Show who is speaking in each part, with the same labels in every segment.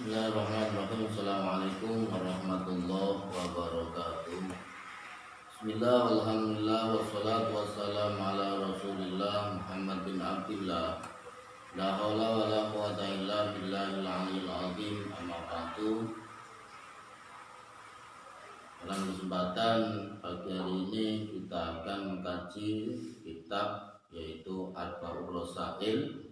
Speaker 1: Bismillahirrahmanirrahim. Assalamualaikum warahmatullahi wabarakatuh. Bismillah, walhamdulillah, wassalatu wassalamu ala rasulillah Muhammad bin Abdillah. La hawla wa la quwata illa billahil aliyyil azim. Amma ba'du. Dalam kesempatan pagi hari ini kita akan mengkaji kitab yaitu Arba'ur Rasail,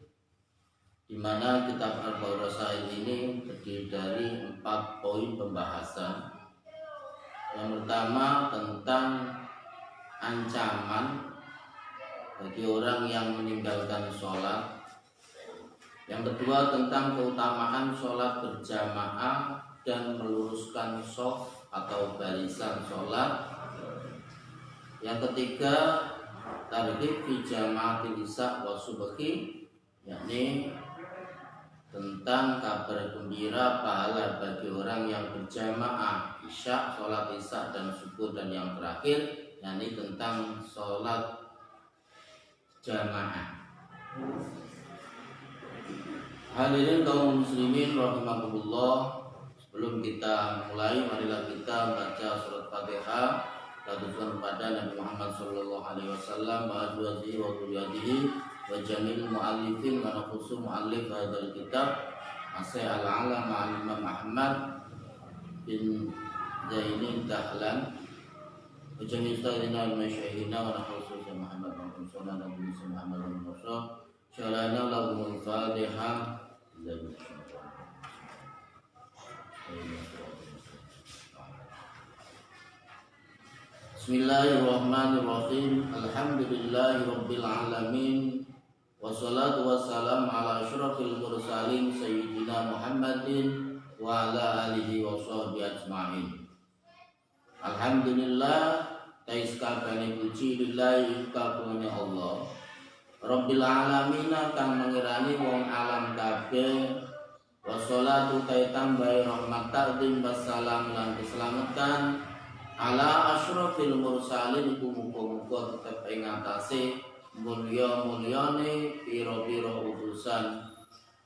Speaker 1: di mana kitab Arba'ur Rasail ini terdiri dari 4 poin pembahasan. Yang pertama tentang ancaman bagi orang yang meninggalkan sholat. Yang kedua tentang keutamaan sholat berjamaah dan meluruskan shaf atau barisan sholat. Yang ketiga targhib fi jama'atil isya wa subhi, yakni tentang kabar gembira pahala bagi orang yang berjamaah isya, sholat isya dan subuh. Dan yang terakhir yakni tentang sholat jamaah. Hadirin kaum muslimin rahimakumullah, sebelum kita mulai marilah kita baca surat Fatihah. Kita tujuan kepada Nabi Muhammad SAW wa azwajihi wa dzurriyyatihi wa jamil mu'allifin wa khusus mu'allif hadzal kitab Asy al-Alama al-Imam Ahmad bin Zainin Dahlan wa jamil ustadzina wa masyayikhina wa khusus Muhammad bin Sulaiman bin Muhammad bin Rasul syarana lahumul Fatihah. Bismillahirrahmanirrahim. Alhamdulillahi rabbil alamin. Wassalatu wassalamu ala asyrafil mursalin sayyidina Muhammadin wa ala alihi wa sahbihi ajma'in. Alhamdulillah, taiskabane puji lillahi kagungane Allah Rabbil alamin, kang mengirani wong alam kabeh. Wassalatu tambahi rahmat takdim wassalam lan keselamatan ala asyrafil mursalin, muga-muga tetep ing atase mulya-mulyane pira-pira utusan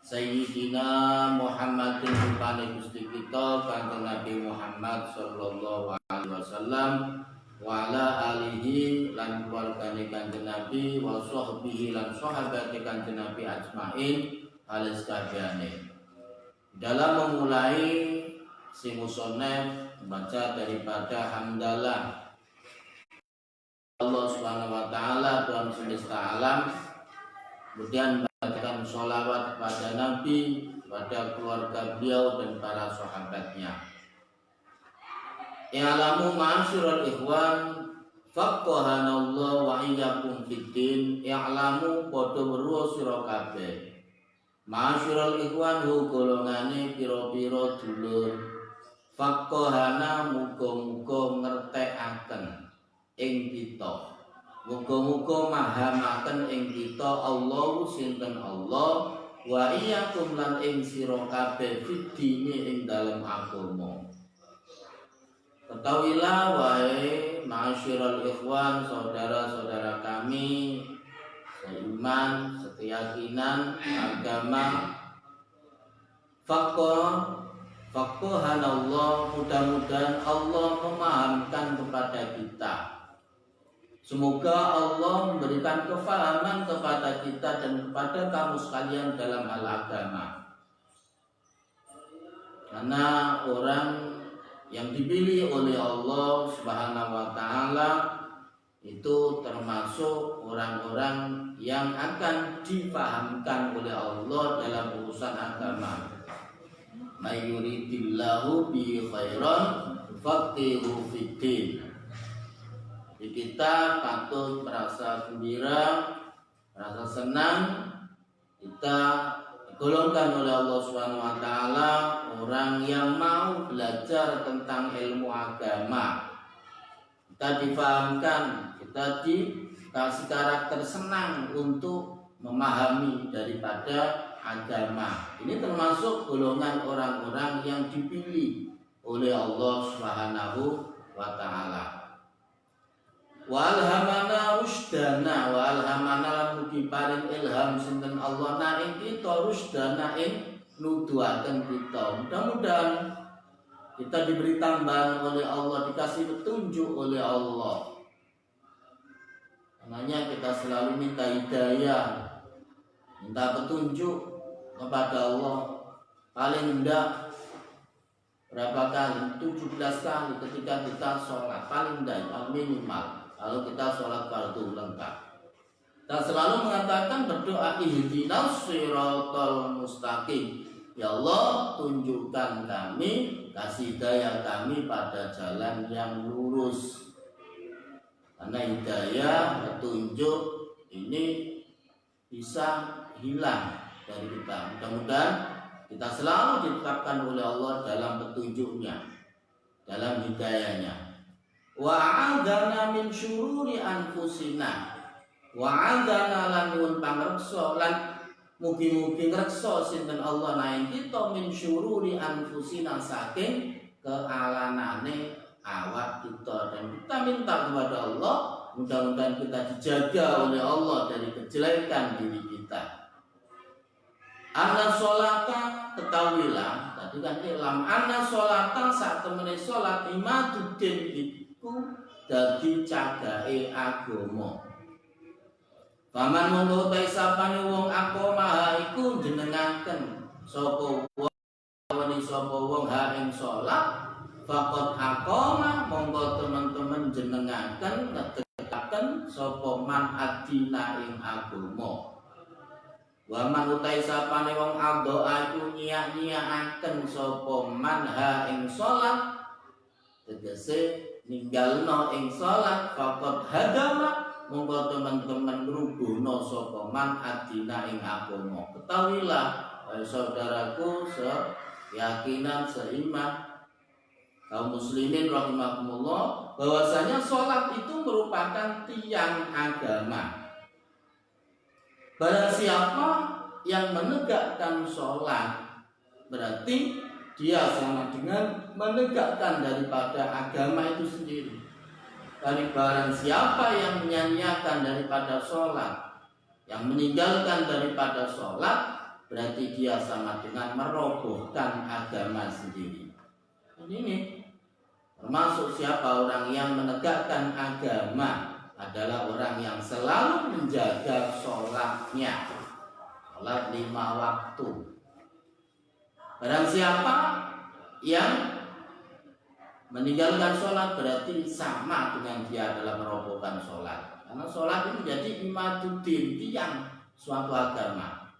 Speaker 1: Sayyidina Muhammadin rupane Gusti kita Kanjeng Nabi Muhammad sallallahu alaihi wasallam wa ala alihi lan keluargane Kanjeng Nabi wa sahbihi lan sahabate Kanjeng Nabi ajmain halis kabehane. Dalam memulai si musonef membaca daripada hamdalah Allah Subhanahu wa taala, Tuhan semesta alam, kemudian membacakan sholawat kepada Nabi, kepada keluarga beliau dan para sahabatnya. I'lamu ma'asyiral ikhwan faqahanallahu wa iyyakum fiddin. I'lamu padha weruh sira kabeh. Ma'asyiral ikhwan hu golongane pira-pira dulur. Faqahana muga-muga ngertekaken ing kita, muga-muga mahamaken ing kita Allah sinten Allah wa iyyakum lan ing sira kabeh fiddine ing dalem agama. Ketahuilah wahai ma'asyiral ikhwan, saudara-saudara kami seiman, sekeyakinan, agama. Faqahanallah, mudah-mudahan Allah memahamkan kepada kita. Semoga Allah memberikan kefahaman kepada kita dan kepada kamu sekalian dalam hal agama. Karena orang yang dipilih oleh Allah Subhanahu wa taala itu termasuk orang-orang yang akan dipahamkan oleh Allah dalam urusan agama. May yuridillahu bi khairan yufaqihu fiddin. Jadi kita patut merasa gembira, merasa senang kita digolongkan oleh Allah Subhanahu wa taala orang yang mau belajar tentang ilmu agama. Kita difahamkan, kita dikasih karakter senang untuk memahami daripada agama. Ini termasuk golongan orang-orang yang dipilih oleh Allah Subhanahu wa taala. Wa alhamana rusdana, wa alhamana mugi paring ilham sinten Allah na ing kita rusdana ing nuduhaken kita. Mudah-mudahan kita diberi tambahan oleh Allah, dikasih petunjuk oleh Allah. Makanya kita selalu minta hidayah, minta petunjuk kepada Allah. Paling rendah berapa kali? 17 kali ketika kita sholat. Paling rendah, minimal. Kalau kita sholat fardu lengkap, kita selalu mengatakan berdoa, ihdinas siratal mustaqim. Ya Allah, tunjukkan kami, kasih hidayah kami pada jalan yang lurus. Karena hidayah, petunjuk ini bisa hilang dari kita. Mudah-mudahan kita selalu ditetapkan oleh Allah dalam petunjuknya, dalam hidayahnya. Wa'adana min syururi anfusina, wa'adana lan nyuwun pangreksa lan mugi-mugi ngreksa sinten Allah naing kita min syururi anfusina, saking kealanane awak kita. Dan kita minta kepada Allah, mudah-mudahan kita dijaga oleh Allah dari kejelekan diri kita. Anna sholata, ketahuilah tadi kan ilam, anna sholata saat temene sholat imaduddin iku dadi cagake agama. Paman monggo ta sapane wong akoma iku jenengaken sapa wong sapa wong ha ing sholat, faqad akoma monggo teman-teman jenengaken netepaken sapa man adina ing agama. Wa man utai sapane wong adha iku nyiak-nyiakaken sapa man ha ing salat, tegese ninggalno ing salat, faqad hadama monggo teman-teman ngrubuhna sapa man adina ing agama. Ketahuilah saudaraku seyakinan seiman kaum muslimin rahimakumullah, bahwasanya salat itu merupakan tiang agama. Barang siapa yang menegakkan sholat, berarti dia sama dengan menegakkan daripada agama itu sendiri. Dari barang siapa yang menyanyiakan daripada sholat, yang meninggalkan daripada sholat, berarti dia sama dengan merobohkan agama sendiri. Ini termasuk siapa orang yang menegakkan agama adalah orang yang selalu menjaga sholatnya, sholat 5 waktu. Barang siapa yang meninggalkan sholat, berarti sama dengan dia adalah merobohkan sholat. Karena sholat itu jadi imaduddin, tiang suatu agama.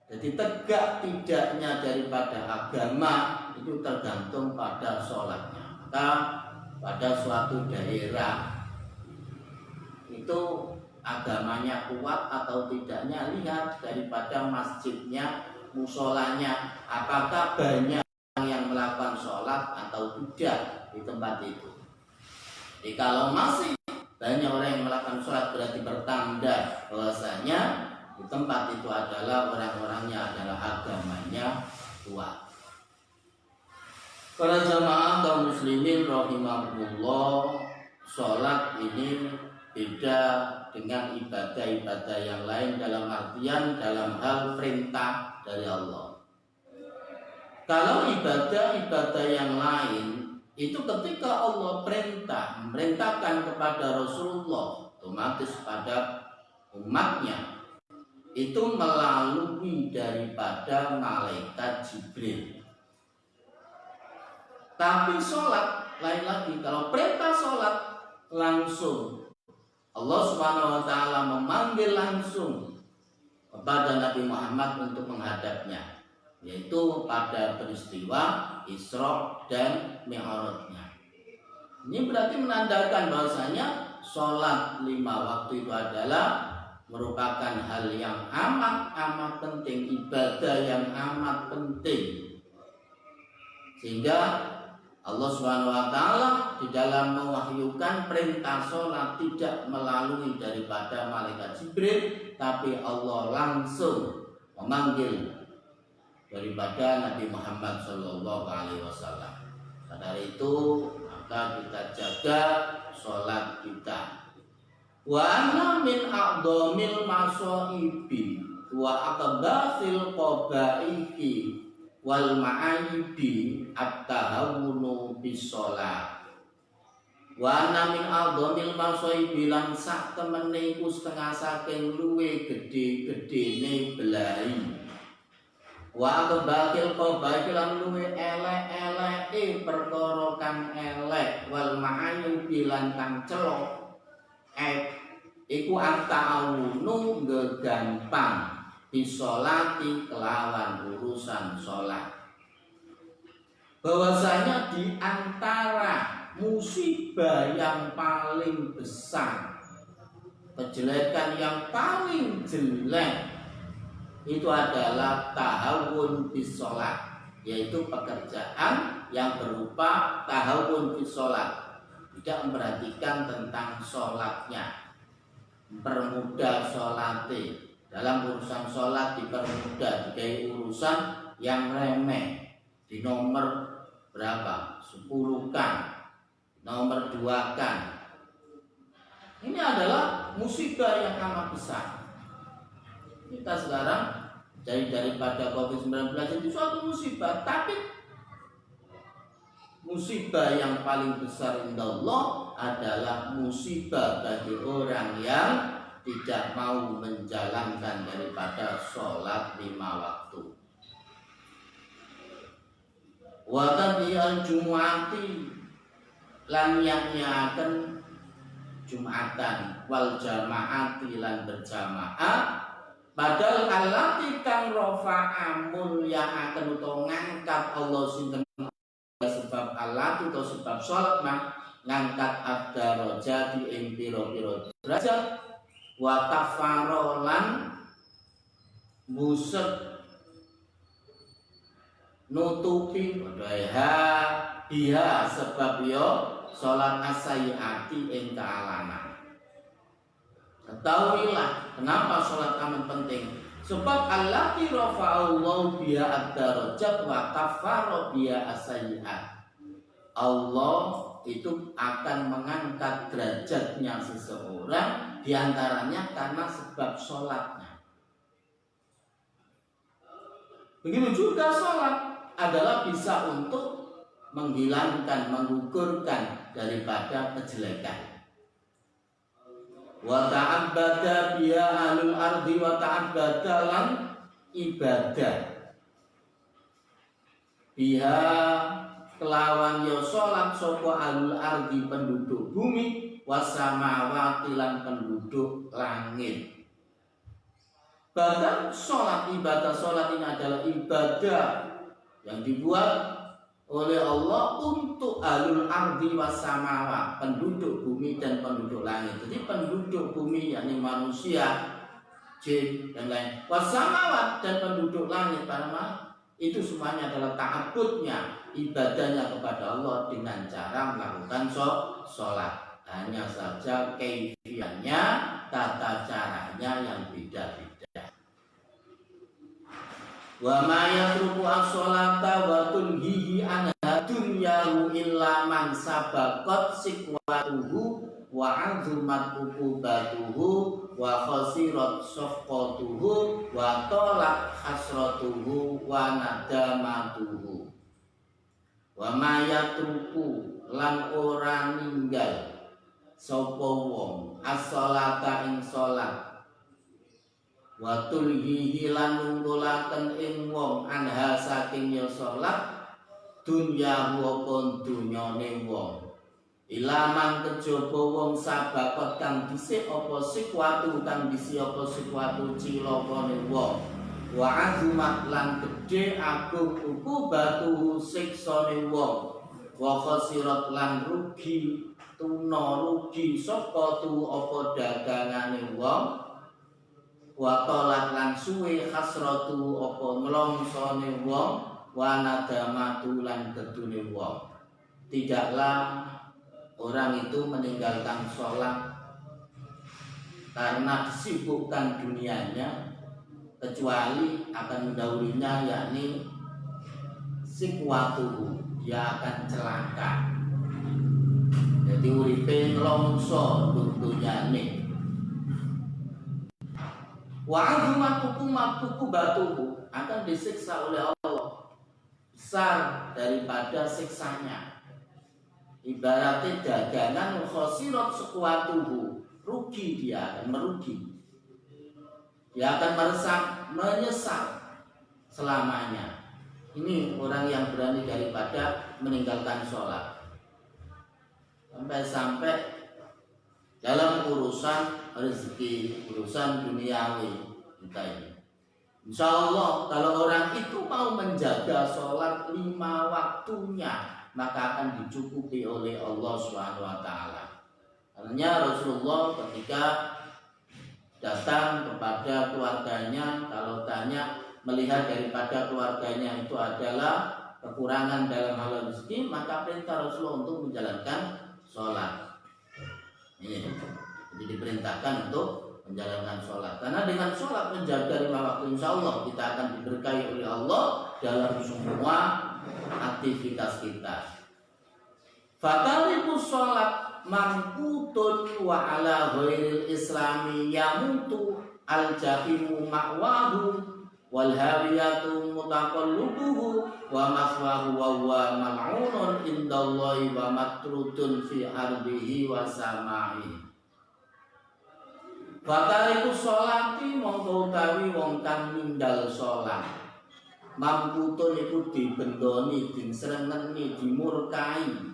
Speaker 1: Jadi tegak tidaknya daripada agama itu tergantung pada sholatnya. Maka pada suatu daerah itu agamanya kuat atau tidaknya lihat daripada masjidnya, musolanya, apakah banyak yang melakukan sholat atau tidak di tempat itu. Jadi kalau masih banyak orang yang melakukan sholat, berarti bertanda bahwasanya di tempat itu adalah orang-orangnya adalah agamanya kuat. Para jamaah kaum muslimin rahimahumullah, sholat ini beda dengan ibadah-ibadah yang lain dalam artian dalam hal perintah dari Allah. Kalau ibadah-ibadah yang lain itu ketika Allah memerintahkan kepada Rasulullah, otomatis pada umatnya itu melalui daripada malaikat Jibril. Tapi sholat lain lagi. Kalau perintah sholat langsung Allah Subhanahu wa taala memanggil langsung kepada Nabi Muhammad untuk menghadapnya, yaitu pada peristiwa Isra dan Mi'rajnya. Ini berarti menandakan bahwasanya sholat 5 waktu itu adalah merupakan hal yang amat penting, ibadah yang amat penting. Sehingga Allah Subhanahu wa taala di dalam mewahyukan perintah sholat tidak melalui daripada malaikat Jibril, tapi Allah langsung memanggil daripada Nabi Muhammad sallallahu alaihi wasallam. Dari itu maka kita jaga sholat kita. Wa anna min a'dhamil masaibi wa aqbasil qabaihi wal ma'ayibi at-tahawunu bisolat wa anna min a'dhamil masaibi lan sak temene iku setengah saking luwe gedhe-gedhene belahi wa aqbasil qabaihi lan luwe elek-eleke perkara kang elek wal ma'ayibi lan kang celok iku at-ta'awunu gegampang bisolati kelawan urusan sholat. Bahwasanya di antara musibah yang paling besar, kejelekan yang paling jelek itu adalah tahawun bisolat, yaitu pekerjaan yang berupa tahawun bisolat, tidak memperhatikan tentang sholatnya, mempermudah sholatnya. Dalam urusan sholat dipermudah, dikai urusan yang remeh, di nomor berapa? 10 kan, nomor 2 kan. Ini adalah musibah yang amat besar. Kita sekarang daripada COVID-19 itu suatu musibah, tapi musibah yang paling besar indallah adalah musibah bagi orang yang tidak mau menjalankan daripada sholat 5 waktu. Wa tadiyal jumu'ati lan yaknyaken Jumatan wal jama'ati lan berjamaah padahal allati kang rafa'a mulyakaken utawa ngangkat Allah sinten sebab Allah atau sebab sholat ngangkat ad-darajati ing pira-pira derajat wa tafarolan buset nutupi biha sebab yo sholat as-sayyiati ing kealaman. Ketahuilah kenapa sholat amat penting, sebab allati rafa'allahu biha ad-darajat wa kafara biha as-sayyiat. Allah itu akan mengangkat derajatnya seseorang diantaranya karena sebab sholatnya. Begitu juga sholat adalah bisa untuk menghilangkan, menggugurkan daripada kejelekan. Wa ta'abbada biha ahlul ardi wa ta'abbada lan ibadah biha kelawan yo sholat sapa ahlul ardi penduduk bumi wasamawati lan penduduk langit. Bahkan sholat, ibadah sholat ini adalah ibadah yang dibuat oleh Allah untuk ahlul ardi wasamawa, penduduk bumi dan penduduk langit. Jadi penduduk bumi yakni manusia, jin dan lain, wasamawat dan penduduk langit para itu semuanya adalah ta'abbudnya, ibadahnya kepada Allah dengan cara melakukan sholat. Hanya saja kaifiahnya, tata caranya yang beda-beda. Wa ma yatruku as-sholata wa tulhihi anha dunyahu illa man sabaqat sikwatuhu wa azumat uqubatuhu wa khasirat shafqatuhu wa tolak hasratuhu wa nadamatuhu. Wa ma yatruku lan ora ninggal sapa wong as-sholata ing sholat wa tulhihi lan nunggulaken ing wong anha saking ya sholat dunyahu apa dunyane wong ilaman kejaba wong sabakot kang dhisik apa sikwatu kang disi apa sikwatu cilakane wong wa azumat lan gedhe agung ukubatuhu siksane wong wa khasirat lan rugi tuna rugi sapa tu apa dagangane wong wa tolak lan suwe hasratu apa ngelongsone wong wa nadamatu lan gedune wong. Tidaklah orang itu meninggalkan sholat karena disibukkan dunianya kecuali akan mendahulunya yakni sikwatuhu, dia akan celaka. Jadi uripe ngelongso dunyane. Wa azumatukum batuhu, akan disiksa oleh Allah, besar daripada siksanya. Ibaratnya dagangan khosirat sekuatuhu, rugi, dia akan merugi, dia akan menyesal selamanya. Ini orang yang berani daripada meninggalkan sholat. Sampai dalam urusan rezeki, urusan duniawi kita ini. Insya Allah kalau orang itu mau menjaga sholat 5 waktunya, maka akan dicukupi oleh Allah Subhanahu wa taala. Karena Rasulullah ketika datang kepada keluarganya, kalau tanya melihat daripada keluarganya itu adalah kekurangan dalam hal rezeki, maka perintah Rasulullah untuk menjalankan sholat. Ini jadi diperintahkan untuk menjalankan sholat. Karena dengan sholat menjaga 5 waktu, insya Allah kita akan diberkahi oleh Allah dalam semua aktivitas kita. Fatariku sholat mangkutun wa ala ghairil islami yamutu al-jahimu ma'wahu wal hawiyatu mutaqallubuhu wa maswahu wa huwa mal'unun indallahi wa matrudun fi ardihi wa sama'i. Fatariku sholati mongko utawi wong kang ninggal sholat mamputun iku dibendoni, disrengeni, dimurkai.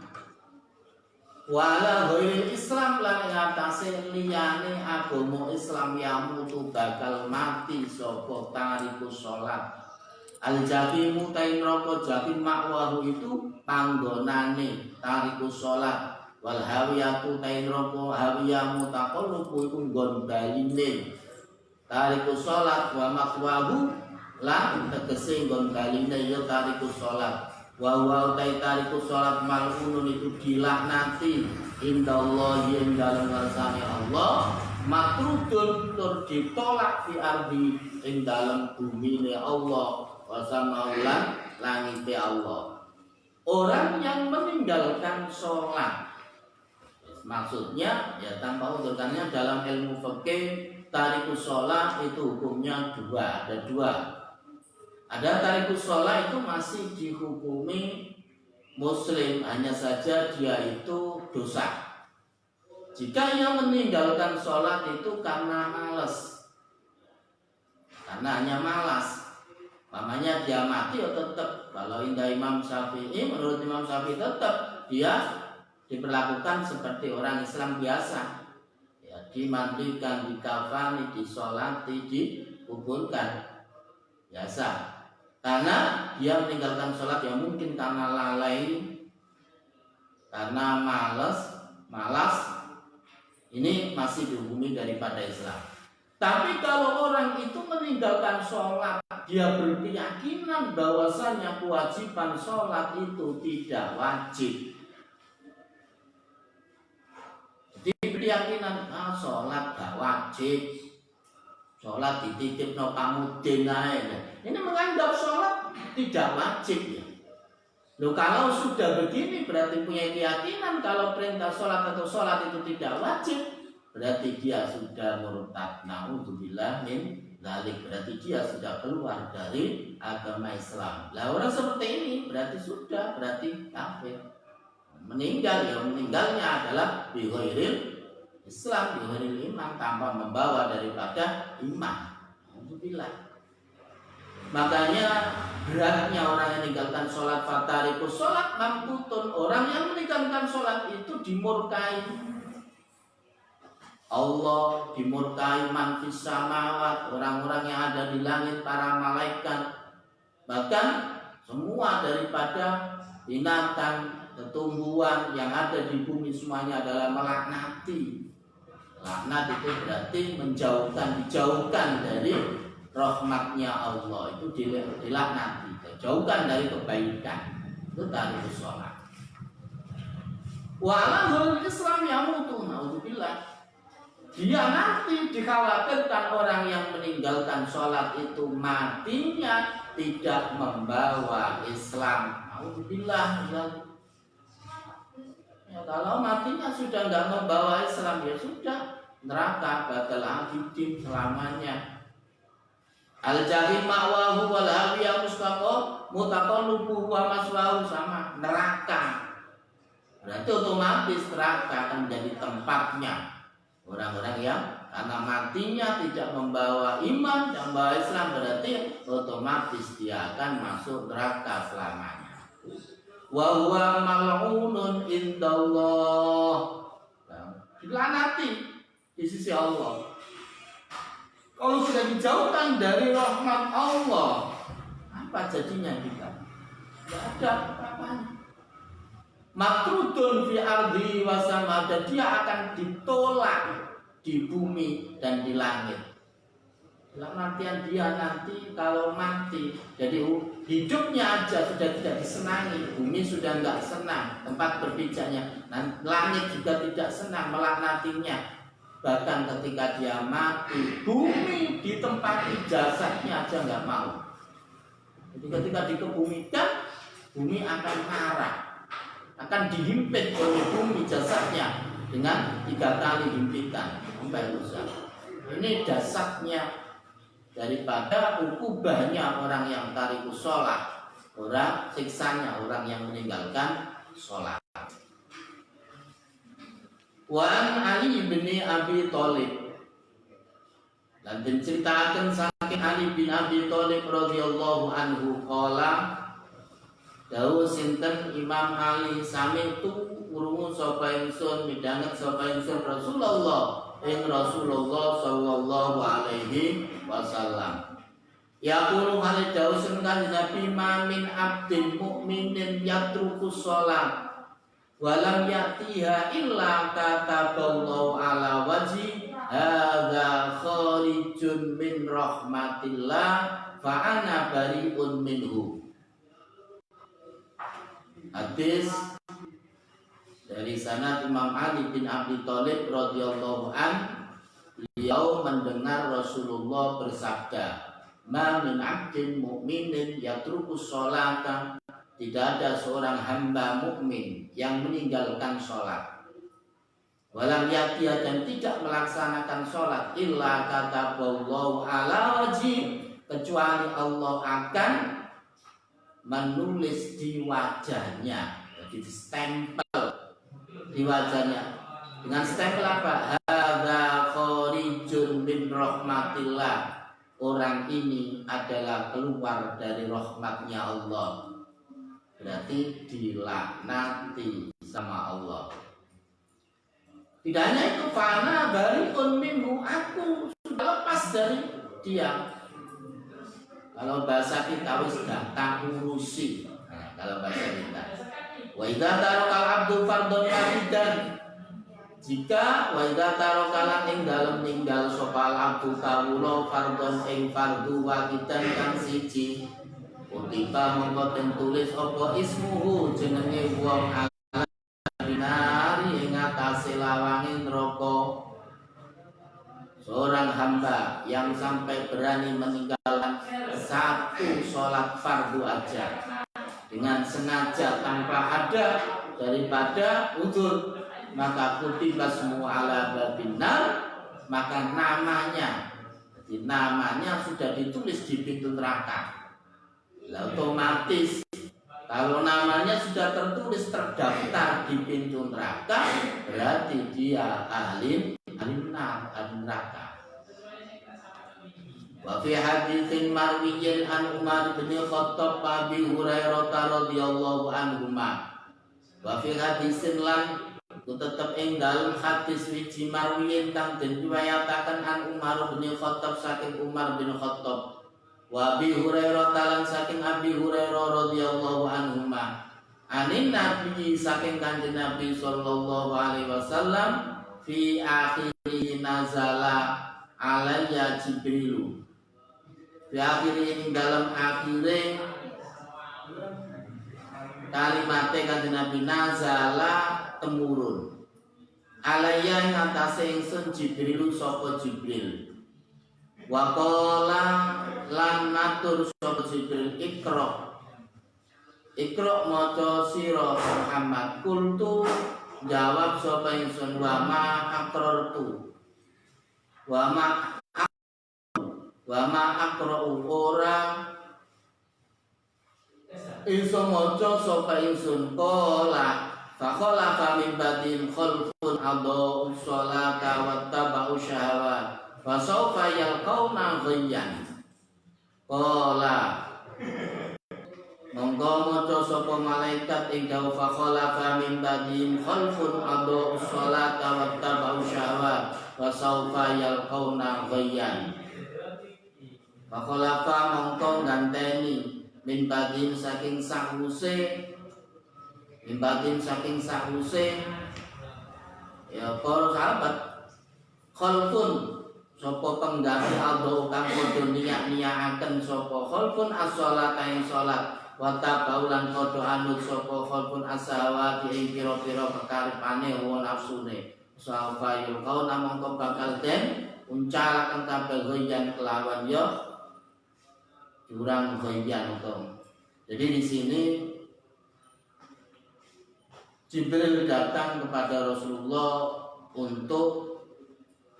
Speaker 1: Wala ghairil Islam lan ngatasi liyane agama Islam yamutu bakal mati sapa tariku sholat. Al-jahim tain roko jahim makwahu itu panggonane tariku sholat. Wal hawiyatu tain roko hawiyamu taqallubu iku nggon baline tariku sholat. Wa makwahu lan tegese nggon baline ya tariku sholat. Wa wa tariku sholat mal'unun itu dilaknati indallahi ing dalem ngarsane Allah, matrudun tur ditolak fi ardi ing dalem bumine Allah, wa samaulan langite Allah. Orang yang meninggalkan sholat, maksudnya ya tanpa udur, karena dalam ilmu fikih tariku sholat itu hukumnya ada dua. Ada tarikus sholat itu masih dihukumi muslim, hanya saja dia itu dosa. Jika ia meninggalkan sholat itu karena malas, karena hanya malas, namanya dia mati ya tetap. Kalau indah Imam Syafi'i, menurut Imam Syafi'i tetap dia diperlakukan seperti orang Islam biasa, ya, dimandikan, dikafani, disolati, dikuburkan biasa. Karena dia meninggalkan sholat ya mungkin karena lalai, karena malas, ini masih dihukumi daripada Islam. Tapi kalau orang itu meninggalkan sholat, dia berkeyakinan bahwasanya kewajiban sholat itu tidak wajib. Jadi berkeyakinan sholat gak wajib, sholat dititip no pamudin aja. Ini menganggap sholat tidak wajib ya. Loh, kalau sudah begini berarti punya keyakinan kalau perintah sholat atau sholat itu tidak wajib, berarti dia sudah murtad. Na'udzubillah min dzalik, berarti dia sudah keluar dari agama Islam. Lah orang seperti ini berarti kafir. Meninggal ya meninggalnya adalah bi ghairil Islam, bi ghairil iman, tanpa membawa daripada iman. Na'udzubillah. Makanya beratnya orang yang meninggalkan sholat, fatarikus sholat mamputun, orang yang meninggalkan sholat itu dimurkai Allah, dimurkai man fis samawat, orang-orang yang ada di langit, para malaikat, bahkan semua daripada binatang, tumbuhan yang ada di bumi semuanya adalah melaknati. Laknat itu berarti dijauhkan dari rahmatnya Allah, itu dilaknati, dijauhkan dari kebaikan. Itu tarikus sholat. Wa ala Islam yamutu, na'udzubillah. Dia nanti dikhawatirkan orang yang meninggalkan sholat itu matinya tidak membawa Islam. Na'udzubillah. Ya, kalau matinya sudah nggak membawa Islam ya sudah neraka, batal abidin selamanya. Al jahim ma'wahu wal hawiya mutaqallubuhu wa maswahu, sama neraka. Berarti otomatis neraka akan menjadi tempatnya orang-orang yang karena matinya tidak membawa iman, yang membawa Islam, berarti otomatis dia akan masuk neraka selamanya. Wa huwa mal'unun indallah, dilanati di sisi Allah. Kalau sudah dijauhkan dari rahmat Allah, apa jadinya kita? Tidak ada apa-apanya. Makrudun fi ardi wa sama, dan dia akan ditolak di bumi dan di langit. Dalam artian dia nanti kalau mati, jadi hidupnya aja sudah tidak disenangi, bumi sudah enggak senang tempat berpijaknya, langit juga tidak senang melaknatinya. Bahkan ketika dia mati, bumi ditempati jasadnya aja enggak mau. Jadi ketika dikebumikan, bumi akan marah, akan dihimpit oleh bumi jasadnya dengan 3 kali himpitan sampai rusak. Ini dasarnya daripada ukubahnya orang yang tarikus sholat, orang siksanya orang yang meninggalkan sholat. Wan Ali bin Abi Thalib, dan diceritakan saking Ali bin Abi Thalib radhiyallahu anhu qala, dawuh sinten Imam Ali, sami tu krungu sapa ingsun midhanget sapa ingsun Rasulullah ing Rasulullah sallallahu alaihi wasallam. Yaqulu hal dawuh sinten Nabi, mamin abdin mukminin yatrukus shalah walam yatiha illa kataballahu ala wajhi hadza kharijun min rahmatillah fa ana bari'un minhu. Hadis dari sanad Imam Ali bin Abi Thalib radhiyallahu an, beliau mendengar Rasulullah bersabda, ma min abdin mu'minin yatrukus sholata, tidak ada seorang hamba mukmin yang meninggalkan sholat, walam yatiya, dan tidak melaksanakan sholat, illa kataballahu ala wajib, kecuali Allah akan menulis di wajahnya, jadi stempel di wajahnya dengan stempel apa? Hadza kharijun min rahmatillah, orang ini adalah keluar dari rahmatnya Allah, berarti dilaknati sama Allah. Tidak hanya itu, fana bari'un minhu, aku sudah lepas dari dia. Kalau bahasa kita wis gak tak urusi. Nah, kalau bahasa kita. Wa idza tarakal abdu fardhon wahidan, jika wa idza tarakal ing dalem ninggal sapa abdu kawula fardhon ing fardu wahidan kang siji, kutiba mongko den tulis apa ismuhu, jenenge wong binari ing atase lawange neraka. Seorang hamba yang sampai berani meninggalkan satu sholat fardu aja dengan sengaja tanpa ada daripada udzur, maka kutiba semua ala babinar, maka namanya, jadi namanya sudah ditulis di pintu neraka. Lah otomatis kalau namanya sudah tertulis terdaftar di pintu neraka, berarti dia ahli neraka. Wa fi haditsin marwiyin an Umar bin Khattab Abi Hurairah radhiyallahu anhuma. Wa fi haditsin lan tetep ing dalem hadis wiji marwiyin kang den riwayataken an Umar bin Khattab saking Umar bin Khattab. Wa Abi Hurairah talan saking Abi Hurairah radhiyallahu anhuma. Anin Nabi saking Kanjeng Nabi sallallahu alaihi wasallam, fi akhiri nazala alayya Jibrilu. Fi akhiri ing dalam akhire kalimate Kanjeng Nabi, nazala temurun, alayya ing atase ingsun Jibrilu sapa Jibril. Wa qala lan matur sapa Jibril, Ikra maca sira Muhammad. Kultu jawab sapa ingsun, wa ma aqrartu, wa ma wa ma aqra'u ora ingsun maca sapa ingsun qala fa khalafa min ba'din khalfun adau sholata wattaba'u syahawat fa sawfa yalqauna ghayyan qala monggo maca sapa malaikat ing dawuh fa khalafa min ba'din khalfun adau sholata wattaba'u syahawat fa sawfa yalqauna ghayyan fa khalafa mongko ganteni min badin saking sahuse ya para sahabat khalfun sapa pengganti aldo kang padha niat-niataken sapa khalfun as-shalat ing salat wa tabaulan padha anut sapa khalfun as-sahawati ing pira-pira kekarepane wa nafsune safa yulqauna mongko bakal den uncalaken kabeh goyan kelawan ya jurang goyan to. Jadi di sini Jibril datang kepada Rasulullah untuk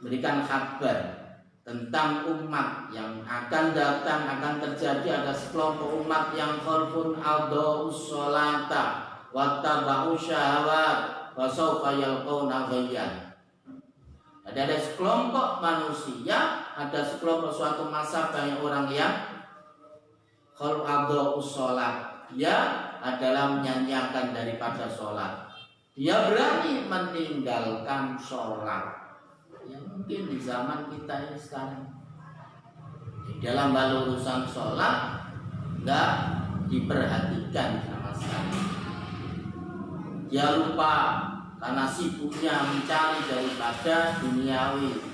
Speaker 1: berikan kabar tentang umat yang akan datang, akan terjadi ada sekelompok umat yang khalfun adau sholata wattaba'u syahawat wa sawfa yalqauna ghayyan. Ada sekelompok manusia, ada sekelompok suatu masa banyak orang yang khalfun adau sholat, dia adalah menyanyiakan daripada sholat. Dia berani meninggalkan sholat. Ya mungkin di zaman kita ini sekarang di dalam hal urusan sholat nggak diperhatikan sama sekali. Dia lupa karena sibuknya mencari daripada duniawi,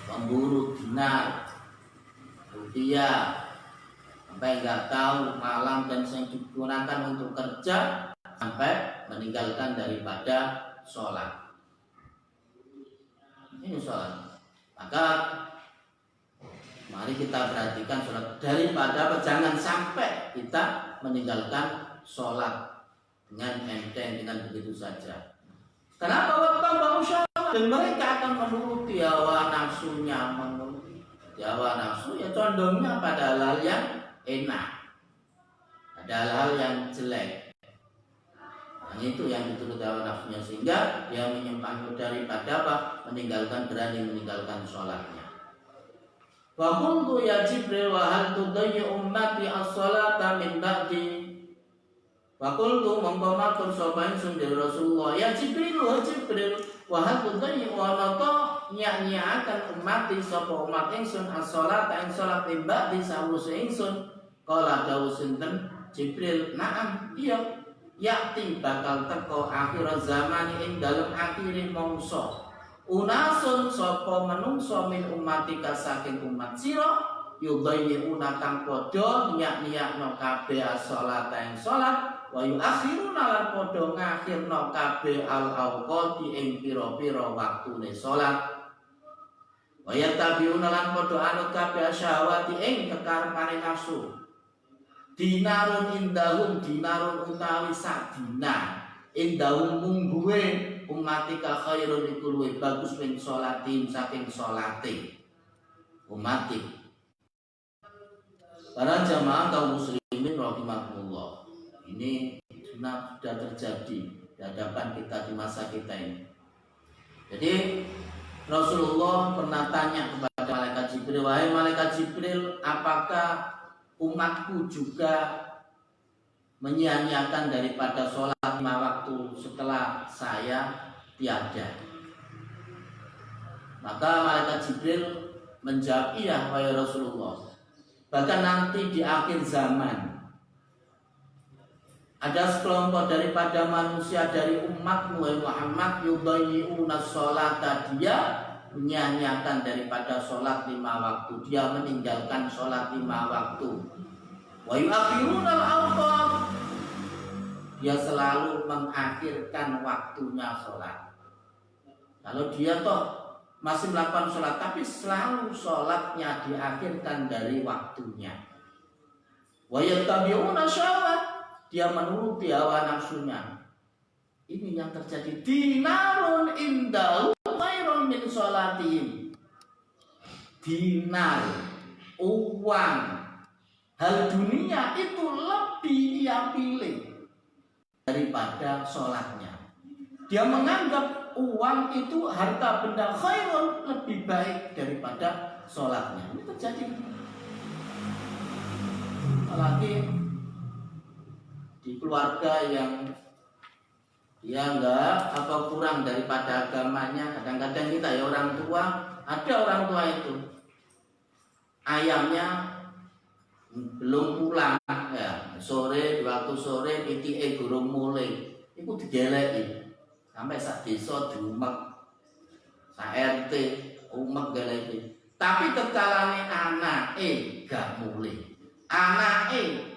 Speaker 1: pemburu dinar, rupiah, sampai nggak tahu malam dan yang digunakan untuk kerja sampai meninggalkan daripada sholat. Ini sholat. Maka mari kita perhatikan sholat daripada jangan sampai kita meninggalkan sholat dengan enteng, dengan begitu saja. Kenapa waktu bau sholat? Dan mereka akan menuruti hawa nafsunya, menuruti hawa nafsu ya condongnya pada hal yang enak, ada hal yang jelek. Nah, itu yang dituruti hawa nafsunya sehingga dia menyimpang daripada apa? Berani meninggalkan sholatnya. Wa qultu ya Jibril wa hal tudayyi ummati as-salata min ba'di. Wa qultu mongko matur sapa ingsun dari Rasulullah ya Jibril wa hal tudayyi wa nata nyanyiaken ummati sapa umat ingsun as-salata ing salat min ba'di sawise ingsun. Qala dawuh sinten Jibril na'am iya yakti bakal teko akhir zaman ing dalem akhire mangsa unasun sapa menungso min umatika saking umat sira yudayyi'una kang padha nyak-nyakno kabeh as-shalat ing salat wa yuakhiruna lan padha ngakhirno kabeh al-awqati ing pira-pira waktune salat wa yattabi'una lan padha anut kabeh syahwati ing kekarepane nafsu. Dinarun indahum dinarun utawi sak dinar indahum mungguwe umatika khairun iku luwih bagus min sholatin saking sholate umatik. Para jamaah kaum muslimin rahimakumullah, ini sudah terjadi di hadapan kita di masa kita ini. Jadi Rasulullah pernah tanya kepada malaikat Jibril, wahai malaikat Jibril, apakah umatku juga menyia-nyiakan daripada sholat 5 waktu setelah saya tiada? Maka malaikat Jibril menjawab, iya wahai Rasulullah, bahkan nanti di akhir zaman ada sekelompok daripada manusia dari umatmu wahai Muhammad yudayyi'una sholata, dia menyia-nyiakan daripada sholat 5 waktu, dia meninggalkan sholat 5 waktu. Wa yu'akhiruna al-awqat, dia selalu mengakhirkan waktunya sholat. Kalau dia toh masih melakukan sholat, tapi selalu sholatnya diakhirkan dari waktunya. Wa yattabi'una syahwat, dia menuruti hawa nafsunya. Ini yang terjadi. Dinarun indahu khairun min sholatihim. Dinar uang, hal dunia itu lebih dia pilih daripada sholatnya. Dia menganggap uang itu harta benda khairun lebih baik daripada sholatnya. Ini terjadi. Apalagi di keluarga yang dia enggak atau kurang daripada agamanya. Kadang-kadang kita ya orang tua, ada orang tua itu ayamnya belum pulang ya, sore waktu sore pitike gurung mulai iku digeleki sampai sak desa diumek, sak RT umek geleki. Tapi kekalane anake gak mulai, anake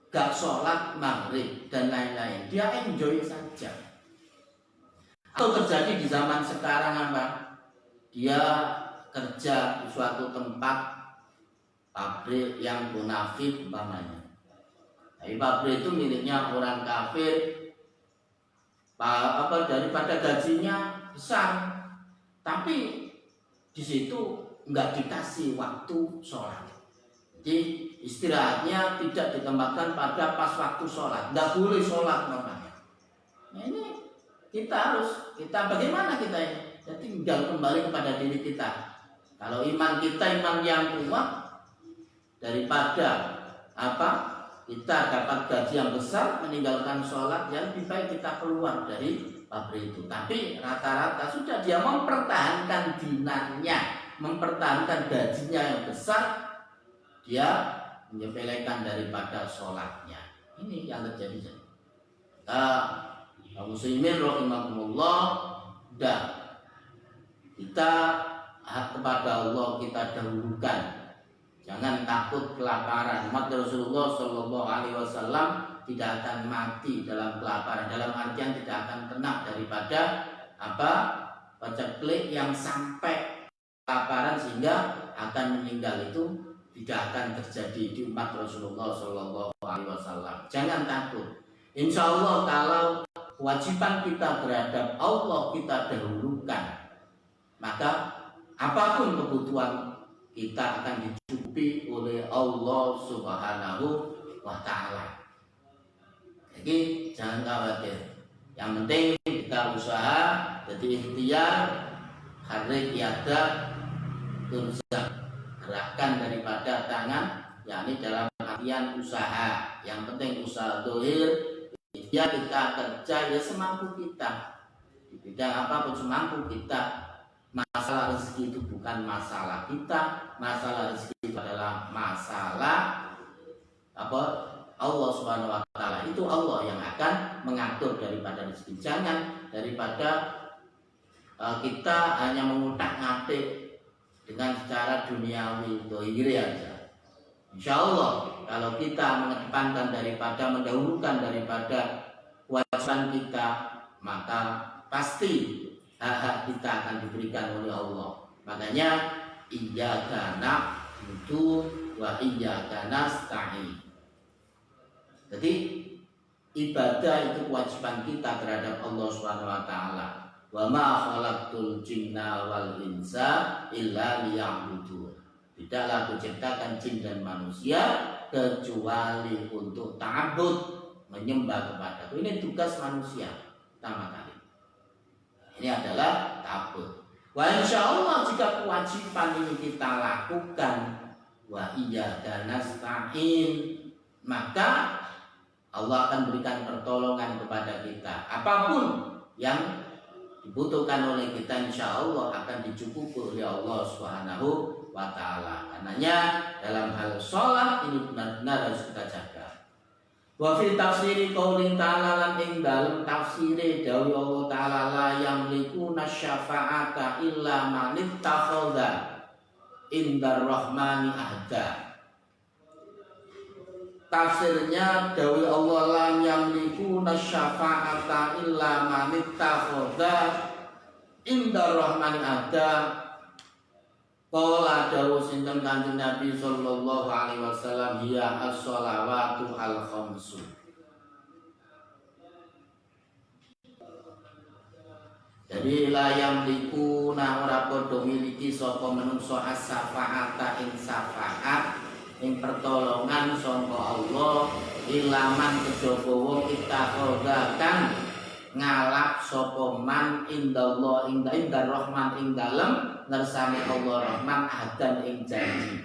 Speaker 1: gak sholat maghrib dan lain-lain, dia enjoy saja. Atau terjadi di zaman sekarang apa? Dia kerja di suatu tempat pabrik yang munafik umpamanya. Tapi pabrik itu miliknya orang kafir, daripada gajinya besar, tapi di situ nggak dikasih waktu sholat. Jadi istirahatnya tidak ditempatkan pada pas waktu sholat, nggak boleh sholat namanya. Nah ini kita bagaimana kita ini? Jadi tinggal kembali kepada diri kita. Kalau iman kita iman yang kuat, daripada kita dapat gaji yang besar meninggalkan sholat, ya lebih baik kita keluar dari pabrik itu. Tapi rata-rata sudah dia mempertahankan dinarnya, mempertahankan gajinya yang besar, dia menyepelekan daripada sholatnya. Ini yang terjadi. Kaum muslimin rahimakumullah, dan kita kepada Allah kita dahulukan. Jangan takut kelaparan. Umat Rasulullah Shallallahu Alaihi Wasallam tidak akan mati dalam kelaparan, dalam artian tidak akan kena daripada paceklik yang sampai kelaparan sehingga akan meninggal. Itu tidak akan terjadi di umat Rasulullah Shallallahu Alaihi Wasallam. Jangan takut. Insya Allah kalau kewajiban kita terhadap Allah kita dahulukan, maka apapun kebutuhan kita akan dicukupi oleh Allah Subhanahu wa Ta'ala. Jadi jangan khawatir. Yang penting kita usaha, jadi ikhtiar, harik yada, tunza, gerakan daripada tangan, yakni dalam artian usaha. Yang penting usaha dohir. Ya kita kerja ya semampu kita, di bidang apapun semampu kita. Masalah rezeki itu bukan masalah kita, masalah rezeki itu adalah masalah Allah Subhanahu wa Ta'ala. Itu Allah yang akan mengatur daripada rezeki. Jangan daripada kita hanya mengutak-ngatik dengan secara duniawi dohiri aja. Insya Allah kalau kita mengedepankan daripada mendahulukan daripada kewajiban kita, maka pasti hak-hak kita akan diberikan oleh Allah. Makanya iyyaka na'budu wa iyyaka nasta'in. Jadi ibadah itu kewajiban kita terhadap Allah Subhanahu wa Ta'ala. Wa ma khalaqtul jinna wal insa illa liya'budun. Tidaklah aku ciptakan jin dan manusia kecuali untuk ta'abbud, menyembah kepadaku. Ini tugas manusia pertama kali. Ini adalah ta'abbud. Wa insyaallah jika kewajiban ini kita lakukan, wa iyyaka nasta'in, maka Allah akan berikan pertolongan kepada kita. Apapun yang dibutuhkan oleh kita, insya Allah akan dicukupi oleh Allah Subhanahu wa Ta'ala. Karenanya dalam hal sholat ini benar-benar harus kita jaga. Wa fi tafsiri qauli ta'ala, lan ing dalem tafsire dawuh Allah Ta'ala, la yamlikuna syafa'ata illa man ittakhadha indar rahmani ahda. Tafsirnya dawuh Allah, la yamlikuna syafa'ata illa man ittakhadha indar rahmani ahda. Qala dawuh sinten Kanjeng Nabi sallallahu alaihi wasallam, hiya as-shalawatu al-khamsu. Jadi layam liku na ora padha miliki sapa menungso as-safa'ata ing syafaat ing pertolongan sangka Allah ilaman kejaba wong ittakhadzakan ngalap sapa man indallah ing rahman ing dalem ngersane Allah Rahman adan ing janji.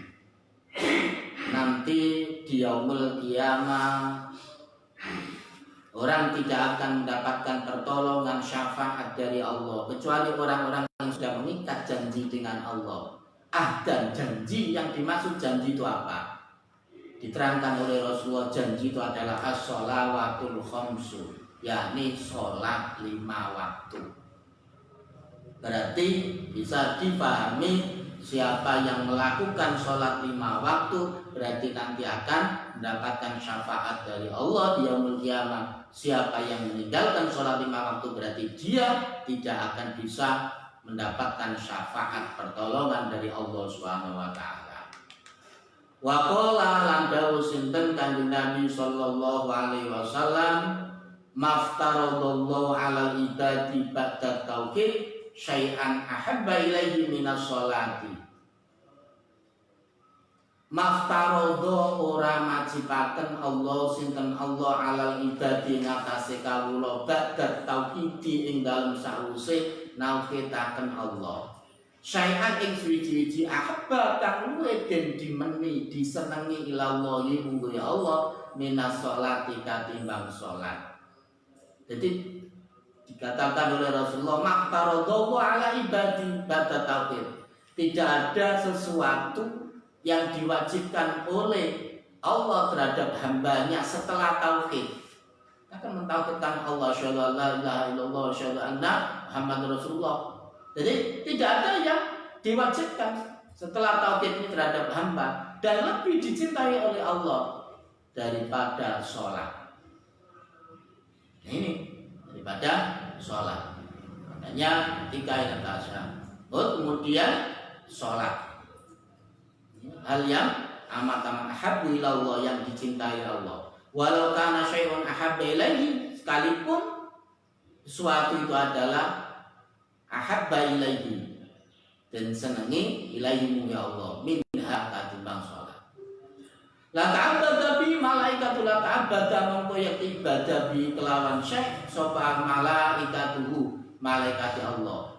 Speaker 1: Nanti di yaumul kiamah orang tidak akan mendapatkan pertolongan syafaat dari Allah kecuali orang-orang yang sudah mengikat janji dengan Allah. Dan janji yang dimaksud janji itu apa? Diterangkan oleh Rasulullah, janji itu adalah as-sholawatul khamsu, yakni sholat 5 waktu. Berarti bisa dipahami siapa yang melakukan sholat 5 waktu berarti nanti akan mendapatkan syafaat dari Allah di yaumul kiamah. Siapa yang meninggalkan sholat 5 waktu berarti dia tidak akan bisa mendapatkan syafaat pertolongan dari Allah Subhanahu wa taala. Wa qala lan dawuh sinten Kanjeng Nabi sallallahu alaihi wasallam, maftaradallahu 'alal ibadi ba'da tauhid syai'an ahabba ilaihi minas sholati. Maftaradha ora majibaken Allah sinten Allah alal ibadi ngatasi kawula ba'da tauhid ing dalem sawise nauhitaken Allah. Syai'an ing suwi-wiji ahabba kang luwih den dimeni disenengi ilallahi munggo ya Allah minas sholati katimbang salat. Jadi dikatakan oleh Rasulullah maftaradha ala ibadi ba'da tauhid. Tidak ada sesuatu yang diwajibkan oleh Allah terhadap hambanya setelah tauhid. Kita akan mentauhidkan Allah, syahadu an la ilaha illallah, syahadu anna Muhammad Rasulullah. Jadi tidak ada yang diwajibkan setelah tauhid ini terhadap hamba dan lebih dicintai oleh Allah daripada sholat. Ini daripada sholat. Makanya ketika ayat tasyahud kemudian sholat. Hal yang amat ahabbu ilallah, yang dicintai Allah. Walau kana syai'un ahabba ilaihi, sekalipun sesuatu itu adalah ahabba ilaihi dan senangi ilaihi ya Allah minha katimbang sholat. La ta'abbada bi malaikatul la ta'abbada mongko yak ibadah bi kelawan syekh sapa malaikatuhu malaikat Allah.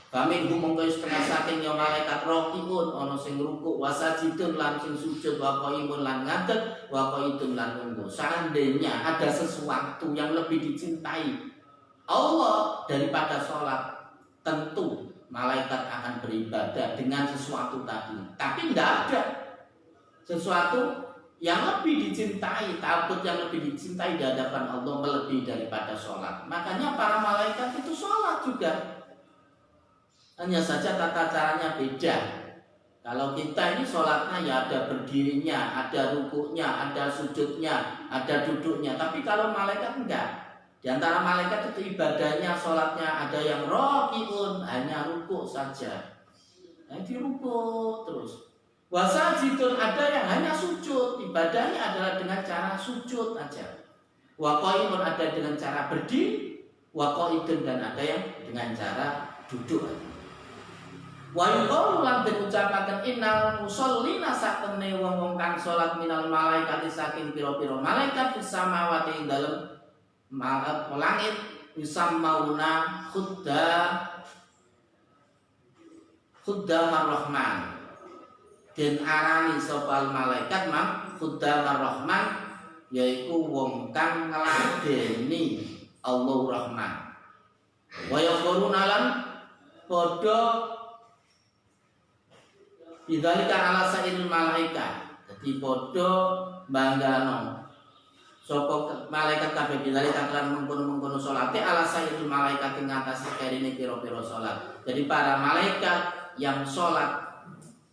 Speaker 1: Kami mongko setengah saking ya malaikat rokiun ana sing rukuk wasajidun lan sing sujud wa qaimun lan ngadeg wa qaidun lan nunggu. Seandainya ada sesuatu yang lebih dicintai Allah daripada sholat, tentu malaikat akan beribadah dengan sesuatu tadi. Tapi tidak ada sesuatu yang lebih dicintai, takut yang lebih dicintai di hadapan Allah melebihi daripada sholat. Makanya para malaikat itu sholat juga. Hanya saja tata caranya beda. Kalau kita ini sholatnya ya ada berdirinya, ada rukuknya, ada sujudnya, ada duduknya. Tapi kalau malaikat enggak. Di antara malaikat itu ibadahnya, sholatnya ada yang rokiun, hanya rukuk saja. Nah, di rukuk terus. Wasajidun ada yang hanya sujud, ibadahnya adalah dengan cara sujud aja. Waqaimun ada dengan cara berdiri, waqaidun dan ada yang dengan cara duduk aja. Wa yuqalu lan diucapaken innal musallina satemene wong-wong kang salat minal malaikati saking pira-pira malaikat fis samawati ing dalem langit yusammauna khuddamar rahman den arani sapa malaikat man khuddamar rahman yaiku wong kang ngladeni Allah Rahman. Wa yaquluna lan padha bidzalika ala sa'il malaikat. Dadi padha banggano sapa malaikat kabeh bidzalika lan mengkono-mengkono salate ala sa'il malaikat ing atase kerine pira-pira salat. Jadi para malaikat yang salat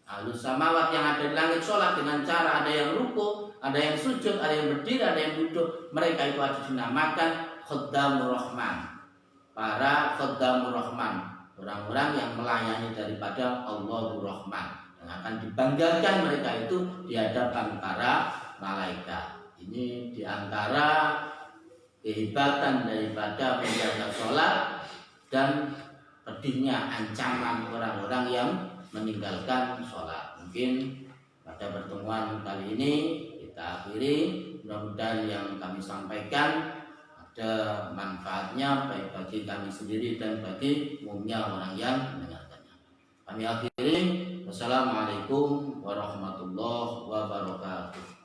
Speaker 1: alus samawat yang ada di langit salat dengan cara ada yang ruku, ada yang sujud, ada yang berdiri, ada yang duduk. Mereka itu ada dinamakan khuddamur rahman. Para khuddamur rahman, orang-orang yang melayani daripada Allahur Rahman. Akan dibanggakan mereka itu di hadapan para malaikat. Ini diantara kehebatan daripada menjaga sholat dan pedihnya ancaman orang-orang yang meninggalkan sholat. Mungkin pada pertemuan kali ini kita akhiri. Mudah-mudahan yang kami sampaikan ada manfaatnya baik bagi kami sendiri dan bagi umumnya orang yang mendengarkannya. Kami akhiri. Wassalamualaikum warahmatullahi wabarakatuh.